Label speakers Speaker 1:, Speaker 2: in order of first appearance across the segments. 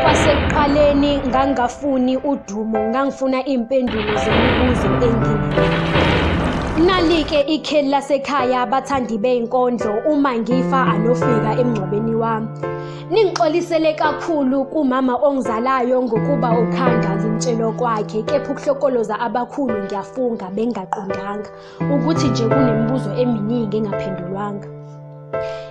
Speaker 1: Kwasekuqaleni ngangingafuni udumo, ngangifuna iy'mpendulo zemibuzo enginayo. Nali-ke ikheli lasekhaya abathandi bey'nkondlo, uma ngifa anofika emngcwabeni wami. Ningixolisele kakhulu kumama ongizalayo ngokuba ukhanda limtshelo kwakhe, kepha ukuhlokoloza abakhulu ngiyafunga bengingaqondanga ukuthi nje kunemibuzo eminingi engaphendulwanga.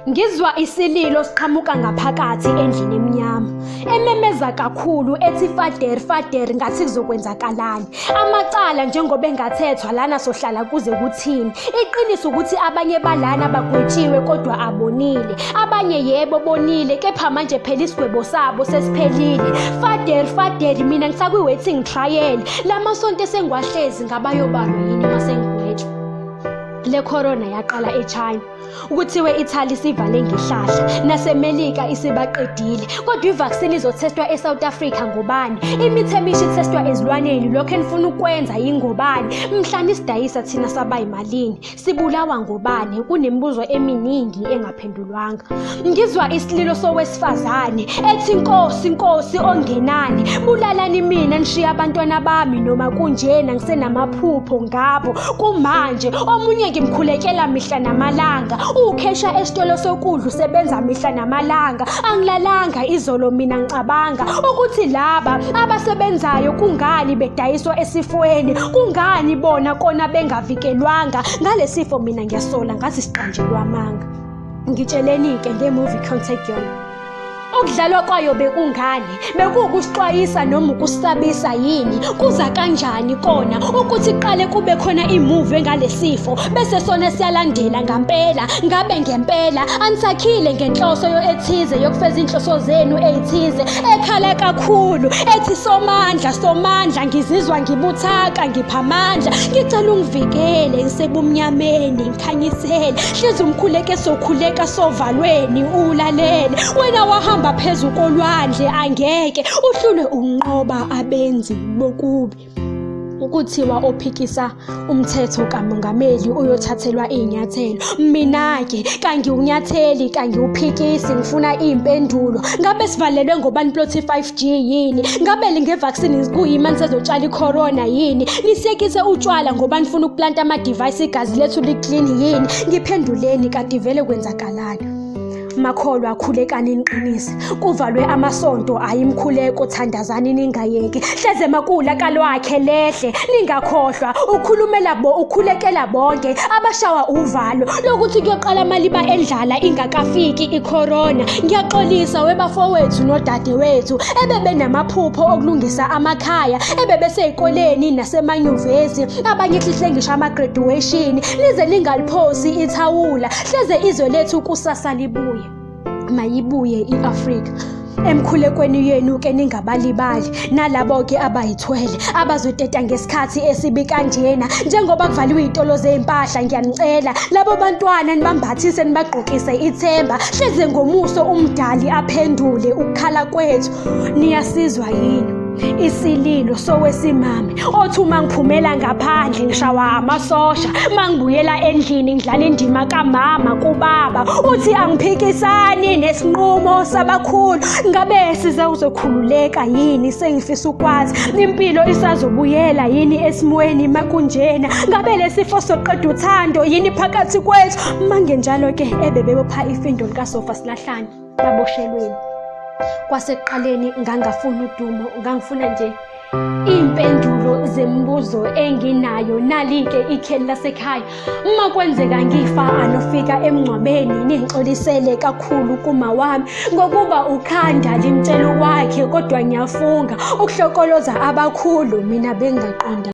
Speaker 1: Ngizwa isililo siqhamuka ngaphakathi endlini emnyama, ememeza kakhulu ethi faderi faderi, ngathi kuzokwenzakalani. Amacala njengoba engathethwa lana sohlala kuze kuthini. Iqiniso ukuthi abanye balana bagwetshiwe kodwa abonile, abanye yebo bonile, kepha manje phela isigwebo sabo sesiphelile. Faderi faderi, mina ngisakwi-waiting trial, lamasonto esengwahlezi ngabayobalwa yini masengigwetshwa. Le corona yaqala eChina, kuthiwe Italy sivale ngehlahla, naseMelika isibaqedile, kodwa ivaccine izothestwa eSouth Africa ngobani? Imithi emisha ithestwa ezilwaneni, lokho enifuna ukwenza yingobani? Mhlani isidayisa thina saba yimalini? Sibulawa ngobani? Kunemibuzo eminingi engaphendulwanga. Ngizwa isililo sowesifazane ethi Nkosi Nkosi ongenani, bulalani mina nishiya abantwana bami noma kunjena ngisenamaphupho ngabo. Kumanje omunye ngimkhulekela mihla namalanga, ukhesha esitolo sokudla usebenza mihla namalanga. Angilalanga izolo mina ngicabanga ukuthi laba abasebenzayo kungani bedayiswa esifweni, kungani bona kona bengavikelwanga. Ngale sifo mina ngiyasola ngathi siqanjelwa amanga. Ngitsheleni-ke nge-movie Contagion, ukudlalwa kwayo bekungani? Bekuwukusixwayisa noma ukusabisa yini? Kuza kanjani kona ukuthi qale kube khona imuvi ngale sifo bese sona siyalandela ngampela? Ngabe ngempela anisakhile ngenhloso ethize yokufeza inhloso zenu ezithize, ekhala kakhulu ethi somandla somandla, ngizizwa ngibuthaka ngipha amandla, ngicela ungivikele ngisebumnyameni ngikhanyisele, hlezi umkhuleke sokhuleka sovalweni ulalele. Wena wahamba phezu kolwandle angeke uhlulwe unqoba abenzi bokubi. Ukuthiwa ophikisa umthetho kamongameli uyothathelwa iy'nyathelo. Mina-ke kangiwunyatheli kangiwuphikisi, ngifuna iy'mpendulo. Ngabe sivalelwe ngobani plot 5G yini? Ngabe linge-vaccine kuyima nisezotshala i-corona yini? Nisiyekise utshwala ngoba nifuna ukuplanta ama-device igazi lethu li-clean yini? Ngiphenduleni, kanti vele kwenzakalani? Makholwa akhulekani niqinise, kuvalwe amasonto ayimkhuleko, thandazani ningayeki, hleze makula kalwakhe lehle, ningakhohlwa ukhulekela bonke abashawa uvalo lokuthi kuyoqala maliba endlala ingakafiki i-corona. Ngiyaxolisa webafowethu nodadewethu ebebenamaphupho okulungisa amakhaya, ebebesey'koleni nasemanyuvesi, abanye hlihle ngisho ama-graduation. Lize lingaliphosi ithawula, hleze izwe lethu kusasa libuye. Mayibuye i-Afrika. Emkhulekweni yenu-ke ningabalibali nalabo-ke abayithwele abazoteta ngesikhathi esibi kanjena. Njengoba kuvaliwe iy'tolo zey'mpahla, ngiyanicela labo bantwana nibambathise nibagqokise ithemba, hleze ngomuso umdali aphendule ukukhala kwethu. Niyasizwa yini? Isililo sowesimame othi uma ngiphumela ngaphandle ngishawa amasosha, uma ngibuyela endlini ngidlala indima kamama kubaba, uthi angiphikisani nesinqumo sabakhulu. Ngabe size uzokhululeka yini? Sengifisa ukwazi impilo isazobuyela yini esimweni makunjena? Ngabe lesifo soqeda uthando yini phakathi kwethu? Mangenjalo-ke ebebeyopha ifindo likasofa silahlane baboshelweni. Kwasekuqaleni ngangingafuni udumo, ngangifuna nje iy'mpendulo zemibuzo enginayo. Nali-ke ikheli lasekhaya, uma kwenzeka ngifa anofika emngcwabeni ningixolisele kakhulu kuma wami ngokuba ukhanda limtshelo wakhe, kodwa ngiyafunga ukuhlokoloza abakhulu mina bengingaqonda.